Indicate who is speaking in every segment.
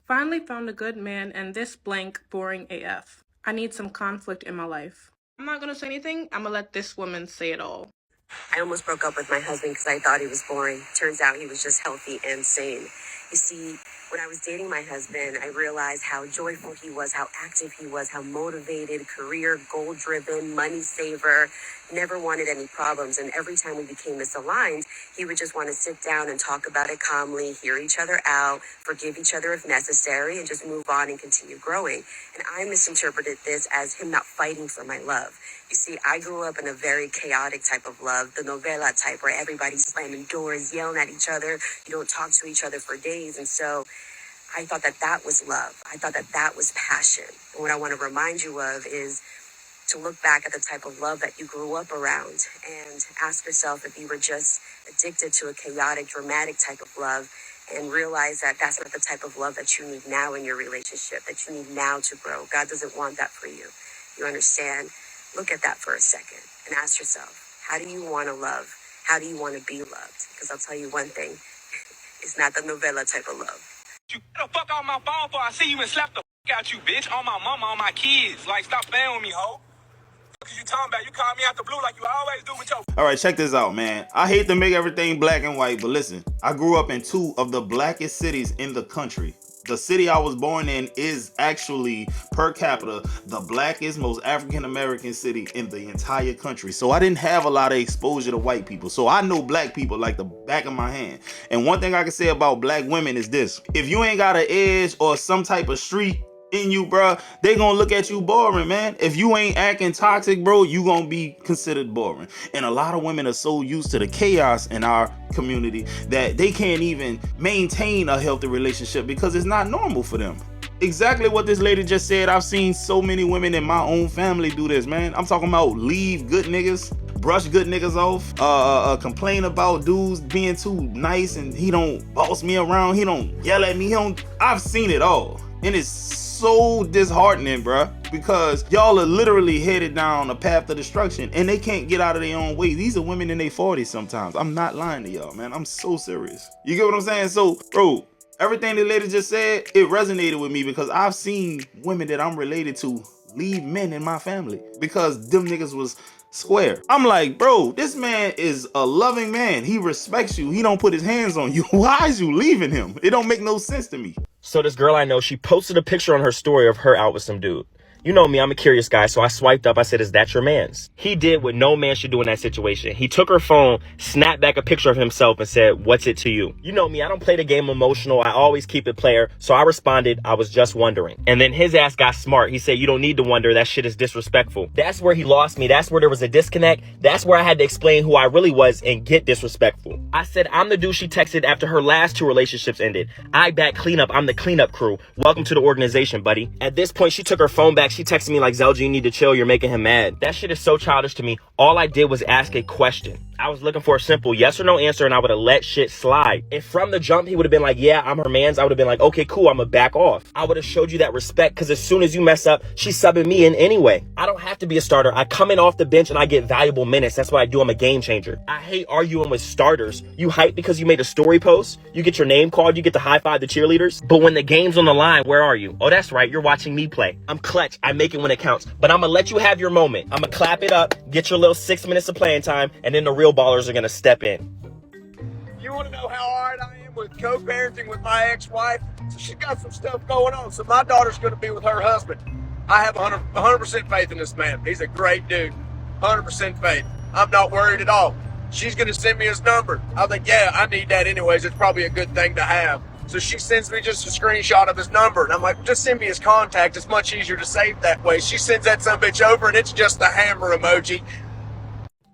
Speaker 1: Finally found a good man and this blank boring AF. I need some conflict in my life. I'm not gonna say anything. I'm gonna let this woman say it all.
Speaker 2: I almost broke up with my husband because I thought he was boring. Turns out he was just healthy and sane. You see, when I was dating my husband, I realized how joyful he was, how active he was, how motivated, career, goal-driven, money saver, never wanted any problems. And every time we became misaligned, he would just want to sit down and talk about it calmly, hear each other out, forgive each other if necessary, and just move on and continue growing. And I misinterpreted this as him not fighting for my love. You see, I grew up in a very chaotic type of love, the novela type, where everybody's slamming doors, yelling at each other. You don't talk to each other for days. And so I thought that that was love. I thought that that was passion. And what I want to remind you of is to look back at the type of love that you grew up around and ask yourself if you were just addicted to a chaotic, dramatic type of love, and realize that that's not the type of love that you need now in your relationship, that you need now to grow. God doesn't want that for you. You understand? Look at that for a second and ask yourself, how do you want to love? How do you want to be loved? Because I'll tell you one thing, it's not the novella type of love.
Speaker 3: You get the fuck off my phone before I see you and slap the fuck out you, bitch. On my mama, on my kids. Like, stop playing with me, ho. What you talking about? You call me out the blue like you always do with your...
Speaker 4: All right, check this out, man. I hate to make everything black and white, but listen, I grew up in two of the blackest cities in the country. The city I was born in is actually, per capita, the blackest, most African-American city in the entire country. So I didn't have a lot of exposure to white people. So I know black people like the back of my hand. And one thing I can say about black women is this. If you ain't got an edge or some type of street in you, bro, they gonna look at you boring, man. If you ain't acting toxic, bro, you gonna be considered boring. And a lot of women are so used to the chaos in our community that they can't even maintain a healthy relationship because it's not normal for them. Exactly what this lady just said. I've seen so many women in my own family do this, man. I'm talking about leave good niggas, brush good niggas off, complain about dudes being too nice and he don't boss me around, he don't yell at me, I've seen it all. And it's so disheartening, bruh, because y'all are literally headed down a path of destruction and they can't get out of their own way. These are women in their 40s sometimes. I'm not lying to y'all, man. I'm so serious. You get what I'm saying? So, bro, everything the lady just said, it resonated with me because I've seen women that I'm related to leave men in my family because them niggas was square. I'm like, bro, this man is a loving man. He respects you. He don't put his hands on you. Why is you leaving him? It don't make no sense to me.
Speaker 5: So this girl I know, she posted a picture on her story of her out with some dude. You know me, I'm a curious guy, so I swiped up. I said, is that your man's? He did what no man should do in that situation. He took her phone, snapped back a picture of himself and said, what's it to you? You know me, I don't play the game emotional. I always keep it player. So I responded, I was just wondering. And then his ass got smart. He said, you don't need to wonder. That shit is disrespectful. That's where he lost me. That's where there was a disconnect. That's where I had to explain who I really was and get disrespectful. I said, I'm the dude she texted after her last two relationships ended. I back cleanup. I'm the cleanup crew. Welcome to the organization, buddy. At this point, she took her phone back. She texted me like, Zelja, you need to chill. You're making him mad. That shit is so childish to me. All I did was ask a question. I was looking for a simple yes or no answer and I would have let shit slide. If from the jump he would have been like, yeah, I'm her man's, I would have been like, okay, cool, I'm gonna back off. I would have showed you that respect because as soon as you mess up, she's subbing me in anyway. I don't have to be a starter. I come in off the bench and I get valuable minutes. That's what I do. I'm a game changer. I hate arguing with starters. You hype because you made a story post. You get your name called. You get to high five the cheerleaders. But when the game's on the line, where are you? Oh, that's right. You're watching me play. I'm clutch. I make it when it counts. But I'm gonna let you have your moment. I'm gonna clap it up, get your little 6 minutes of playing time, and then the real ballers are gonna step in.
Speaker 3: You want to know how hard I am with co-parenting with my ex-wife? So she's got some stuff going on. So my daughter's going to be with her husband. I have 100% faith in this man. He's a great dude. 100% faith. I'm not worried at all. She's going to send me his number. I think, yeah, I need that anyways. It's probably a good thing to have. So she sends me just a screenshot of his number. And I'm like, just send me his contact. It's much easier to save that way. She sends that sumbitch over and it's just the hammer emoji.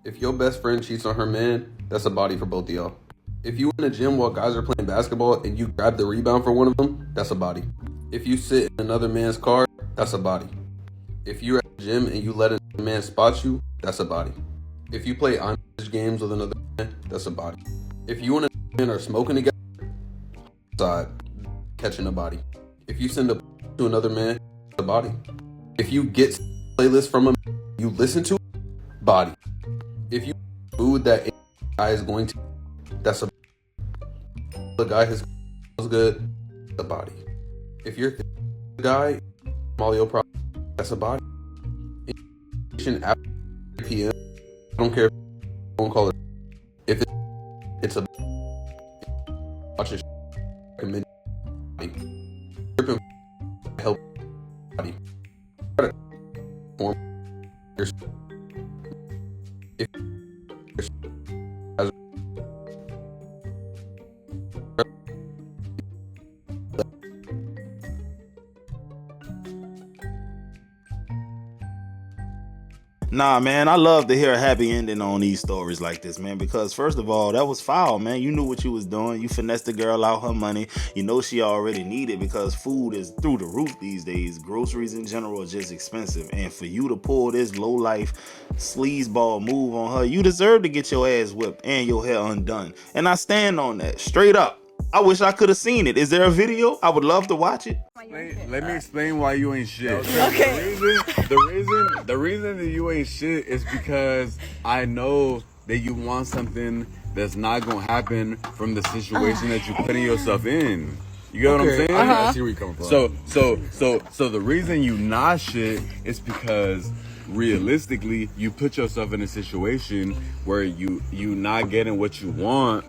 Speaker 6: If your best friend cheats on her man, that's a body for both of y'all. If you in a gym while guys are playing basketball and you grab the rebound for one of them, that's a body. If you sit in another man's car, that's a body. If you're at the gym and you let another man spot you, that's a body. If you play on games with another man, that's a body. If you and a man are smoking together, side, catching a body. If you send a to another man, that's a body. If you get playlist from a man you listen to, body. If you food that guy is going to, that's a the guy has good, the body. If your guy, all your problems, that's a body. After 3 p.m. I don't care if phone call it. If it's a watch your recommend body. Help body. Form your if
Speaker 4: Nah, man, I love to hear a happy ending on these stories like this, man, because first of all, that was foul, man. You knew what you was doing. You finessed the girl out her money. You know she already needed because food is through the roof these days. Groceries in general are just expensive. And for you to pull this low-life sleazeball move on her, you deserve to get your ass whipped and your hair undone. And I stand on that, straight up. I wish I could have seen it. Is there a video? I would love to watch it.
Speaker 7: Let me explain why you ain't shit.
Speaker 8: Okay.
Speaker 7: The reason that you ain't shit is because I know that you want something that's not gonna happen from the situation that you putting yourself in. You get what I'm saying?
Speaker 8: I
Speaker 7: see where you coming from. So the reason you not shit is because realistically you put yourself in a situation where you not getting what you want.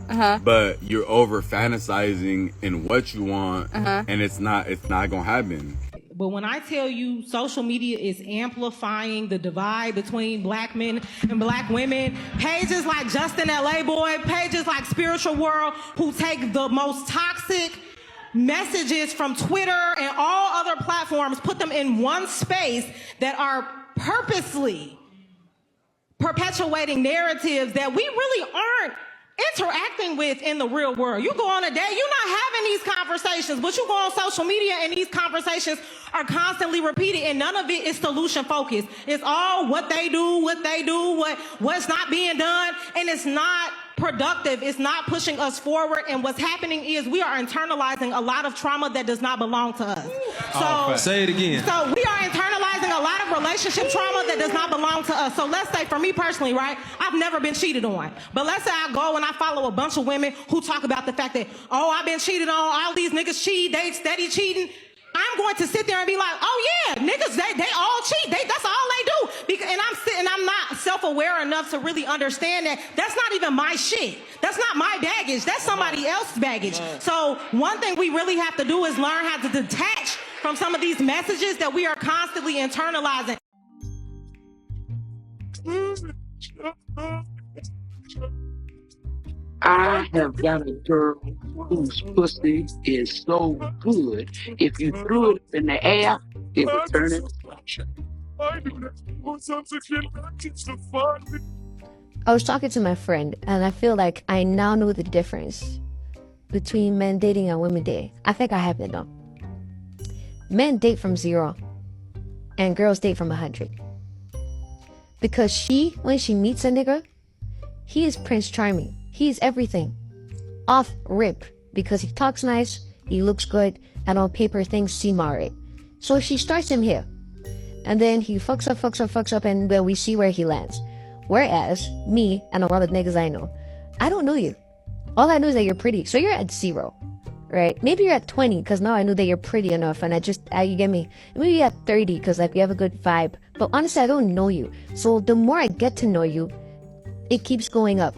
Speaker 7: But you're over fantasizing in what you want, and it's not gonna happen.
Speaker 9: But when I tell you social media is amplifying the divide between black men and black women, pages like Justin LA Boy, pages like Spiritual World, who take the most toxic messages from Twitter and all other platforms, put them in one space that are purposely perpetuating narratives that we really aren't interacting with in the real world. You go on a day, you're not having these conversations, but you go on social media and these conversations are constantly repeated, and none of it is solution focused. It's all what they do, what's not being done, and it's not productive. It's not pushing us forward, and what's happening is we are internalizing a lot of trauma that does not belong to us. So
Speaker 10: say it again.
Speaker 9: So we are internalizing a lot of relationship trauma that does not belong to us. So let's say for me personally, right, I've never been cheated on. But let's say I go and I follow a bunch of women who talk about the fact that, oh, I've been cheated on, all these niggas cheat, they steady cheating. I'm going to sit there and be like, oh yeah, niggas, they all cheat. That's all they do. And I'm not self-aware enough to really understand that that's not even my shit. That's not my baggage. That's somebody else's baggage. So one thing we really have to do is learn how to detach from some of these messages that we are constantly internalizing.
Speaker 11: I have got a girl whose pussy is so good, if you threw it in the air, it would turn it.
Speaker 12: I was talking to my friend, and I feel like I now know the difference between men dating and women dating. I think I have it now. Men date from 0, and girls date from 100. Because when she meets a nigga, he is Prince Charming. He's everything. Off rip. Because he talks nice, he looks good, and on paper things seem alright. So she starts him here. And then he fucks up, and then we see where he lands. Whereas, me and a lot of niggas I know, I don't know you. All I know is that you're pretty. So you're at 0. Right? Maybe you're at 20, because now I know that you're pretty enough, and you get me? Maybe you're at 30, because like we have a good vibe. But honestly, I don't know you. So the more I get to know you, it keeps going up.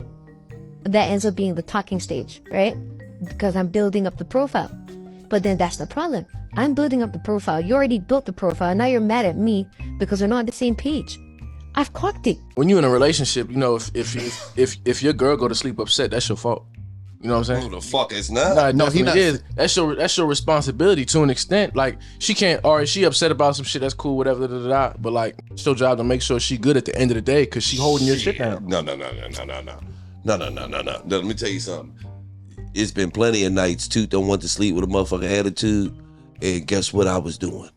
Speaker 12: That ends up being the talking stage, right? Because I'm building up the profile. But then that's the problem. I'm building up the profile. You already built the profile. Now you're mad at me because we're not on the same page. I've clocked it.
Speaker 10: When you're in a relationship, you know, if your girl go to sleep upset, that's your fault. You know what I'm saying?
Speaker 13: Who the fuck is not?
Speaker 10: No, he not. Is. That's your responsibility to an extent. Like she can't, or she upset about some shit. That's cool, whatever. But like, it's your job to make sure she good at the end of the day because she holding your shit down.
Speaker 13: No. Let me tell you something. It's been plenty of nights too. Don't want to sleep with a motherfucking attitude. And guess what I was doing?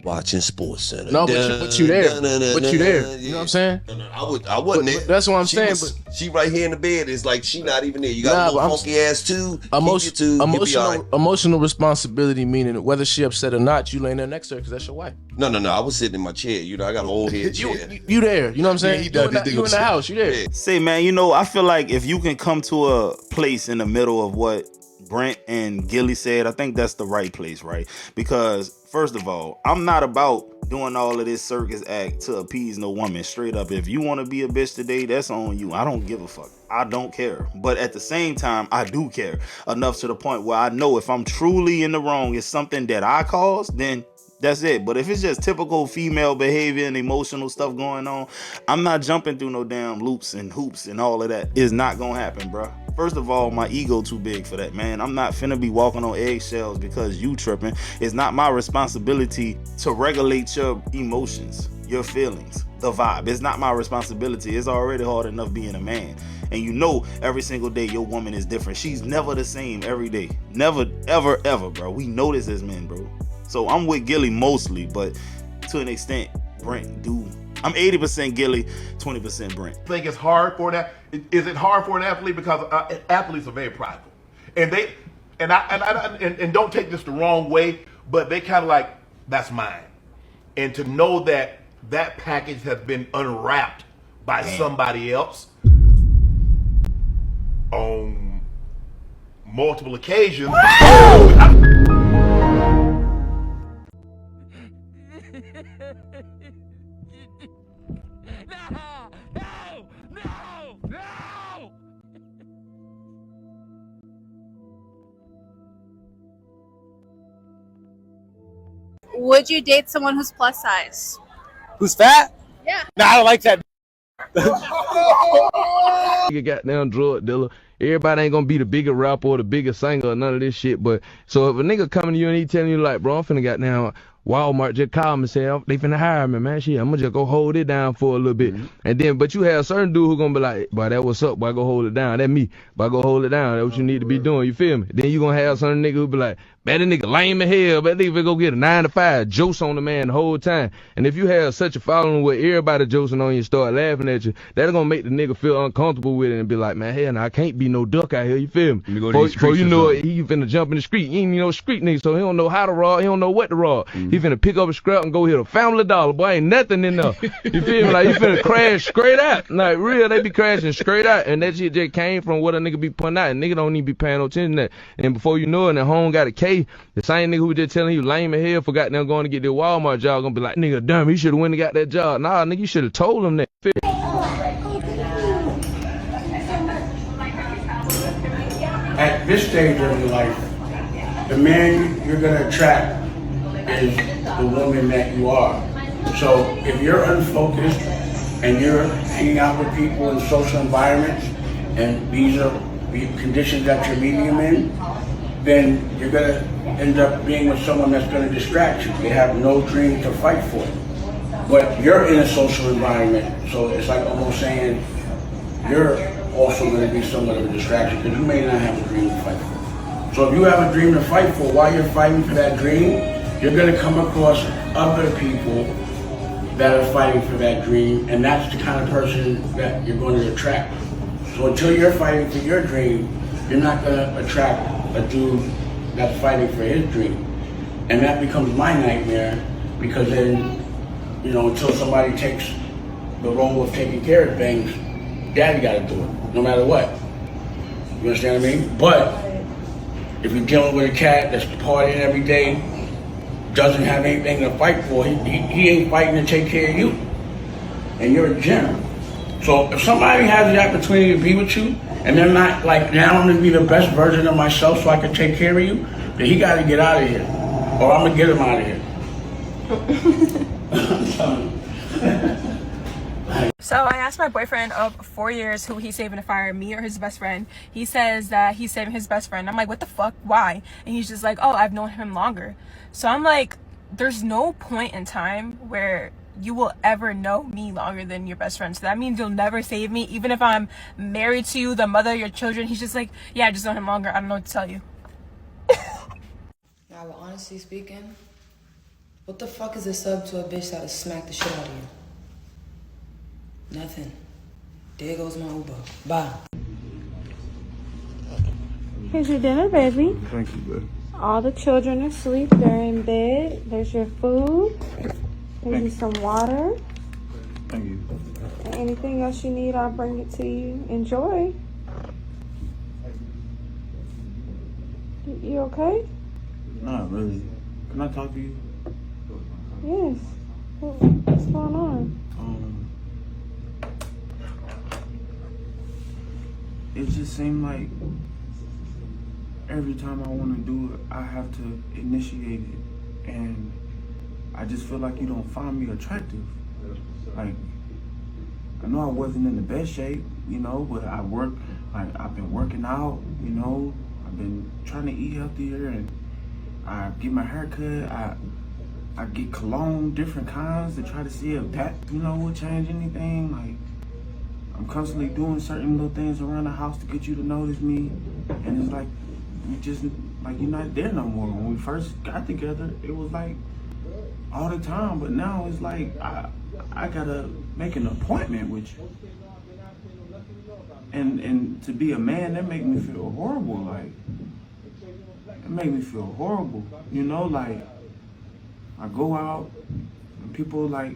Speaker 13: Watching Sports Center.
Speaker 10: No, but you there. But you there. You know what I'm saying?
Speaker 13: I wasn't there.
Speaker 10: That's what I'm saying.
Speaker 13: She right here in the bed. It's like she not even there. You got a little funky ass too.
Speaker 10: Emotional responsibility, meaning whether she upset or not, you laying there next to her because that's your wife.
Speaker 13: No. I was sitting in my chair. You know, I got an old head chair.
Speaker 10: You there. You know what I'm saying?
Speaker 13: Yeah,
Speaker 10: you in the house. You there.
Speaker 4: Say, man, you know, I feel like if you can come to a place in the middle of what Brent and Gilly said, I think that's the right place, right? Because first of all, I'm not about doing all of this circus act to appease no woman. Straight up, if you want to be a bitch today, that's on you. I don't give a fuck. I don't care. But at the same time, I do care enough to the point where I know if I'm truly in the wrong, it's something that I caused, then that's it. But if it's just typical female behavior and emotional stuff going on, I'm not jumping through no damn loops and hoops and all of that. It's not gonna happen, bro. First of all, my ego too big for that, man. I'm not finna be walking on eggshells because you tripping. It's not my responsibility to regulate your emotions, your feelings, the vibe. It's not my responsibility. It's already hard enough being a man. And you know every single day your woman is different. She's never the same every day. Never, ever, ever, bro. We know this as men, bro. So I'm with Gilly mostly, but to an extent, Brent do. I'm 80% Gilly, 20% Brent.
Speaker 8: I think it's hard for that. Is it hard for an athlete? Because athletes are very prideful, and don't take this the wrong way, but they kind of like, that's mine. And to know that that package has been unwrapped by somebody else on multiple occasions.
Speaker 14: Would you date someone who's plus size?
Speaker 15: Who's fat?
Speaker 14: Yeah.
Speaker 15: No, I don't like that.
Speaker 16: You goddamn drug dealer. Everybody ain't gonna be the bigger rapper or the bigger singer or none of this shit. But so if a nigga coming to you and he telling you like, bro, I'm finna goddamn Walmart just call me and say they finna hire me, man. Shit, I'm gonna just go hold it down for a little bit. And then, but you have certain dude who gonna be like, boy, that what's up, boy, go hold it down. That me, boy, go hold it down. That's what you need to be doing. You feel me? Then you gonna have certain nigga who be like, man, that nigga lame as hell. But nigga go get a 9 to 5 jokes on the man the whole time. And if you have such a following where everybody joking on you and start laughing at you, that's gonna make the nigga feel uncomfortable with it and be like, man, hell, nah, I can't be no duck out here. You feel me? Before you know it, he finna jump in the street. He ain't even no street nigga, so he don't know how to rob. He don't know what to rob. He finna pick up a scrap and go hit a Family Dollar. Boy, ain't nothing in there. You feel me? Like, he finna crash straight out. Like, real, they be crashing straight out. And that shit just came from what a nigga be putting out. And nigga don't even be paying no attention to that. And before you know it, and home got a K, the same nigga who was just telling you lame as hell for goddamn going to get their Walmart job gonna be like, nigga, damn, he should've went and got that job. Nah, nigga, you should've told him that.
Speaker 17: At this stage of your life, the man you're gonna attract is the woman that you are. So if you're unfocused and you're hanging out with people in social environments and these are the conditions that you're meeting them in, then you're gonna end up being with someone that's gonna distract you. They have no dream to fight for. But you're in a social environment, so it's like almost saying you're also gonna be somewhat of a distraction because you may not have a dream to fight for. So if you have a dream to fight for, while you're fighting for that dream, you're gonna come across other people that are fighting for that dream, and that's the kind of person that you're going to attract. So until you're fighting for your dream, you're not gonna attract a dude that's fighting for his dream. And that becomes my nightmare, because then, you know, until somebody takes the role of taking care of things, daddy gotta do it, no matter what. You understand what I mean? But if you're dealing with a cat that's partying every day, doesn't have anything to fight for, he ain't fighting to take care of you. And you're a gem. So if somebody has the opportunity to be with you, and they're not like, now I'm gonna be the best version of myself so I can take care of you, then he gotta get out of here. Or I'm gonna get him out of here.
Speaker 18: So I asked my boyfriend of 4 years who he's saving to fire, me or his best friend. He says that he's saving his best friend. I'm like, what the fuck? Why? And he's just like, oh, I've known him longer. So I'm like, there's no point in time where you will ever know me longer than your best friend. So that means you'll never save me, even if I'm married to you, the mother of your children. He's just like, yeah, I just know him longer. I don't know what to tell you.
Speaker 19: Now, well, honestly speaking, what the fuck is a sub to a bitch that'll smack the shit out of you? Nothing. There goes my Uber. Bye.
Speaker 20: Here's your dinner, baby.
Speaker 7: Thank you, babe.
Speaker 20: All the children are asleep. They're in bed. There's your food. There's you some water.
Speaker 7: Thank you.
Speaker 20: And anything else you need, I'll bring it to you. Enjoy. You okay?
Speaker 7: Not really. Can I talk to you?
Speaker 20: Yes. What's going on?
Speaker 7: It just seemed like every time I want to do it, I have to initiate it. And I just feel like you don't find me attractive. Like, I know I wasn't in the best shape, you know, but I've been working out, you know. I've been trying to eat healthier, and I get my hair cut. I get cologne, different kinds, to try to see if that, you know, will change anything. Like, I'm constantly doing certain little things around the house to get you to notice me. And it's like, you're not there no more. When we first got together, it was like all the time. But now it's like, I gotta make an appointment with you. And to be a man, that make me feel horrible. Like, it make me feel horrible. You know, like, I go out and people like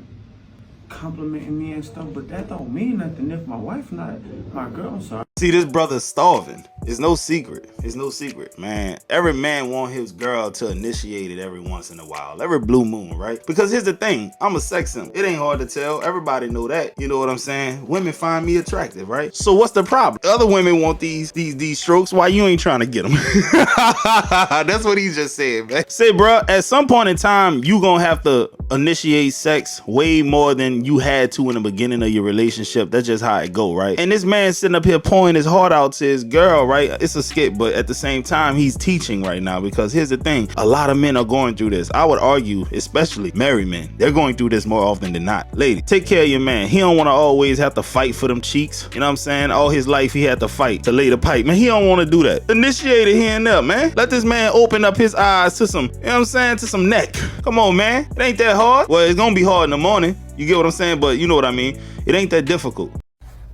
Speaker 7: complimenting me and stuff, but that don't mean nothing if my wife not my girl. I'm sorry.
Speaker 4: See, this brother's starving. It's no secret. It's no secret, man. Every man want his girl to initiate it every once in a while. Every blue moon, right? Because here's the thing. I'm a sex symbol. It ain't hard to tell. Everybody know that. You know what I'm saying? Women find me attractive, right? So what's the problem? Other women want these strokes. Why you ain't trying to get them? That's what he just said, man. Say, bro, at some point in time, you gonna have to initiate sex way more than you had to in the beginning of your relationship. That's just how it go, right? And this man sitting up here pouring his heart out to his girl, right? It's a skit, but at the same time, he's teaching right now, because here's the thing. A lot of men are going through this. I would argue, especially married men, they're going through this more often than not. Lady, take care of your man. He don't want to always have to fight for them cheeks. You know what I'm saying? All his life, he had to fight to lay the pipe. Man, he don't want to do that. Initiate it here and there, man. Let this man open up his eyes to some, you know what I'm saying, to some neck. Come on, man. It ain't that hard. Well, it's gonna be hard in the morning. You get what I'm saying? But you know what I mean. It ain't that difficult.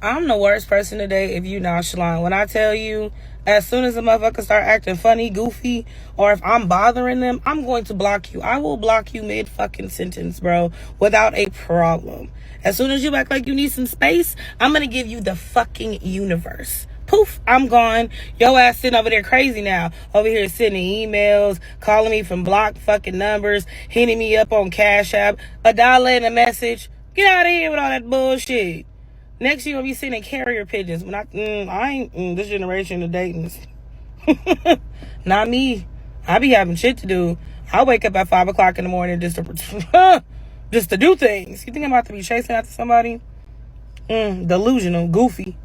Speaker 21: I'm the worst person today if you nonchalant. When I tell you, as soon as a motherfucker start acting funny, goofy, or if I'm bothering them, I'm going to block you. I will block you mid-fucking sentence, bro, without a problem. As soon as you act like you need some space, I'm going to give you the fucking universe. Poof, I'm gone. Yo ass sitting over there crazy now. Over here sending emails, calling me from blocked fucking numbers, hitting me up on Cash App, $1 in a message. Get out of here with all that bullshit. Next you gonna be sending carrier pigeons. When I ain't this generation of dating. Not me. I be having shit to do. I wake up at 5 o'clock in the morning just to do things. You think I'm about to be chasing after somebody? Delusional, goofy.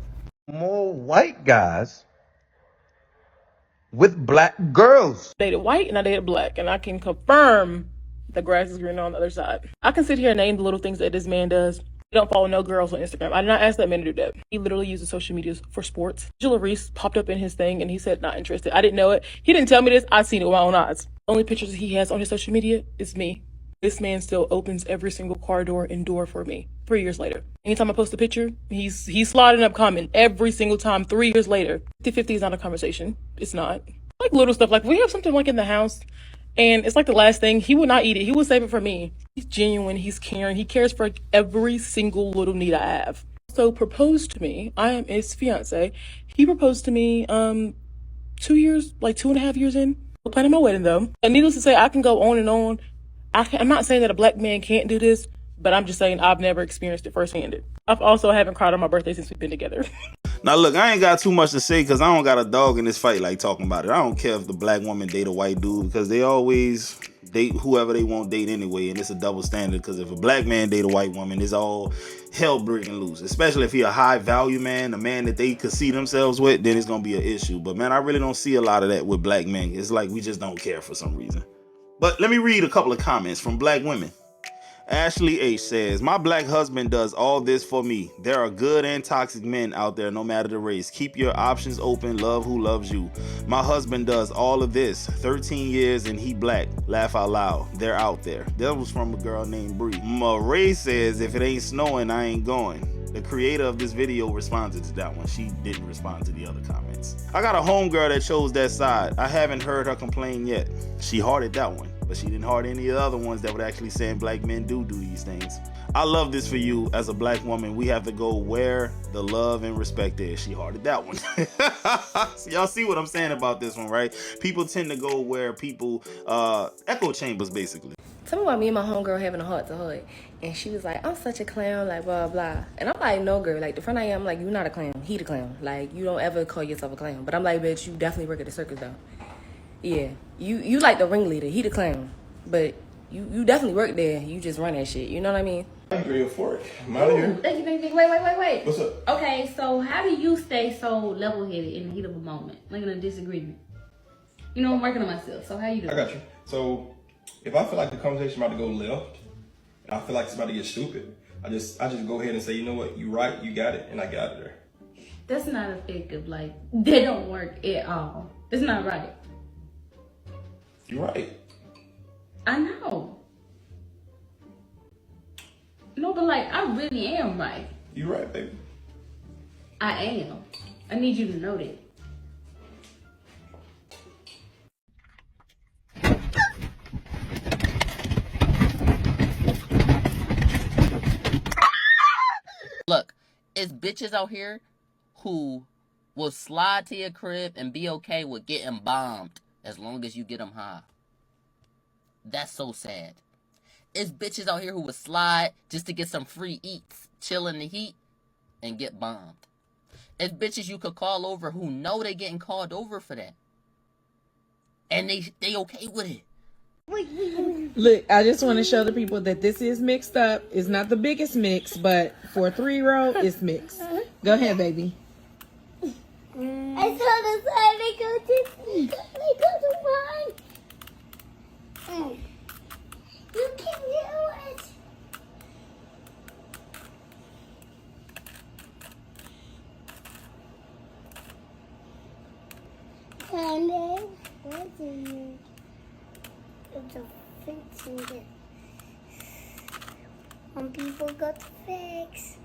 Speaker 22: More white guys with black girls.
Speaker 18: I dated white and I dated black, and I can confirm the grass is greener on the other side. I can sit here and name the little things that this man does. He don't follow no girls on Instagram. I did not ask that man to do that. He literally uses social media for sports. Angela Reese popped up in his thing and he said not interested. I didn't know it. He didn't tell me this. I seen it with my own eyes. Only pictures he has on his social media is me. This man still opens every single car door and door for me 3 years later. Anytime I post a picture, he's sliding up comment every single time 3 years later. 50-50 is not a conversation. It's not. Like little stuff, like we have something like in the house and it's like the last thing, he would not eat it. He would save it for me. He's genuine, he's caring, he cares for every single little need I have. So proposed to me, I am his fiance. He proposed to me 2 years, like 2.5 years in. We're planning my wedding though. And needless to say, I can go on and on. I'm not saying that a black man can't do this, but I'm just saying I've never experienced it firsthand. I've also haven't cried on my birthday since we've been together.
Speaker 4: Now look, I ain't got too much to say because I don't got a dog in this fight like talking about it. I don't care if the black woman date a white dude because they always date whoever they want date anyway, and it's a double standard because if a black man date a white woman, it's all hell breaking loose. Especially if he a high value man, a man that they could see themselves with, then it's gonna be an issue. But man, I really don't see a lot of that with black men. It's like we just don't care for some reason. But let me read a couple of comments from black women. Ashley H says, my black husband does all this for me. There are good and toxic men out there, no matter the race. Keep your options open. Love who loves you. My husband does all of this. 13 years and he black. Laugh out loud. They're out there. That was from a girl named Bree. Marie says, if it ain't snowing, I ain't going. The creator of this video responded to that one. She didn't respond to the other comment. disagreements. I got a homegirl that chose that side. I haven't heard her complain yet. She hearted that one, but she didn't heart any of the other ones that would actually saying black men do these things. I love this for you as a black woman. We have to go where the love and respect is. She hearted that one. So y'all see what I'm saying about this one, right? People tend to go where people, echo chambers basically.
Speaker 19: Tell me why me and my homegirl having a heart-to-heart. And she was like, I'm such a clown, like, blah, blah. And I'm like, no, girl. Like, the friend I am, like, you're not a clown. He the clown. Like, you don't ever call yourself a clown. But I'm like, bitch, you definitely work at the circus, though. Yeah. You like the ringleader. He the clown. But you definitely work there. You just run that shit. You know what I mean?
Speaker 1: I'm real for it. I'm out of here.
Speaker 2: Thank you, thank you. Wait.
Speaker 1: What's up?
Speaker 2: Okay, so how do you stay so level-headed in the heat of a moment, like in a disagreement? You know, I'm working on myself, so how you do?
Speaker 1: I got you. So, if I feel like the conversation about to go left, and I feel like it's about to get stupid, I just go ahead and say, you know what, you right, you got it, and I got it there.
Speaker 2: That's not effective. Like, they don't work at all. That's not right.
Speaker 1: You're right.
Speaker 2: I know. No, but like, I really am right.
Speaker 1: You're right, baby.
Speaker 2: I am. I need you to know that.
Speaker 23: Look, it's bitches out here who will slide to your crib and be okay with getting bombed as long as you get them high. That's so sad. It's bitches out here who will slide just to get some free eats, chill in the heat, and get bombed. It's bitches you could call over who know they getting called over for that. And they okay with it.
Speaker 24: Look, I just want to show the people that this is mixed up. It's not the biggest mix, but for a 3-year-old, it's mixed. Go ahead, baby.
Speaker 25: I saw the side. They go to one. You can do it. And then, what do you? The fixing it. When people go to fix.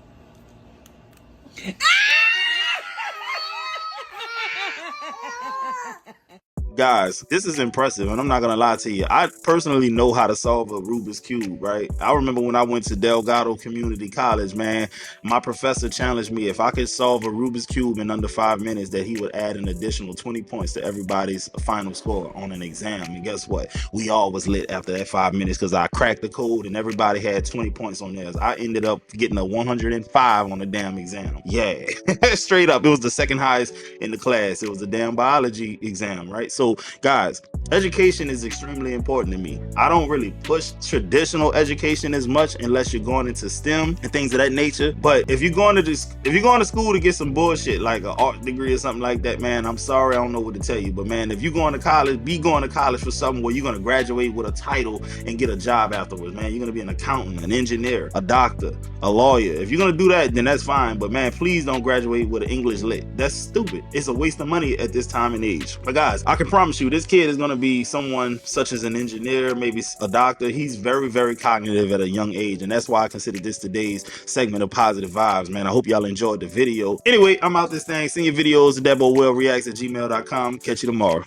Speaker 4: Guys, this is impressive, and I'm not gonna lie to you. I personally know how to solve a Rubik's Cube, right? I remember when I went to Delgado Community College, man, my professor challenged me if I could solve a Rubik's Cube in under 5 minutes, that he would add an additional 20 points to everybody's final score on an exam. And guess what? We all was lit after that 5 minutes because I cracked the code and everybody had 20 points on theirs. I ended up getting a 105 on the damn exam. Yeah, straight up. It was the second highest in the class. It was a damn biology exam, right? So guys, education is extremely important to me. I don't really push traditional education as much unless you're going into STEM and things of that nature. But if you're going to school to get some bullshit like an art degree or something like that, man, I'm sorry, I don't know what to tell you. But man, if you're going to college, be going to college for something where you're going to graduate with a title and get a job afterwards, man. You're going to be an accountant, an engineer, a doctor, a lawyer. If you're going to do that, then that's fine. But man, please don't graduate with an English lit. That's stupid. It's a waste of money at this time and age. But guys, I can promise you, this kid is going to be someone such as an engineer, maybe a doctor. He's very, very cognitive at a young age, and that's why I consider this today's segment of Positive Vibes, man. I hope y'all enjoyed the video. Anyway, I'm out this thing. Send your videos to DeboWellReacts@gmail.com. Catch you tomorrow.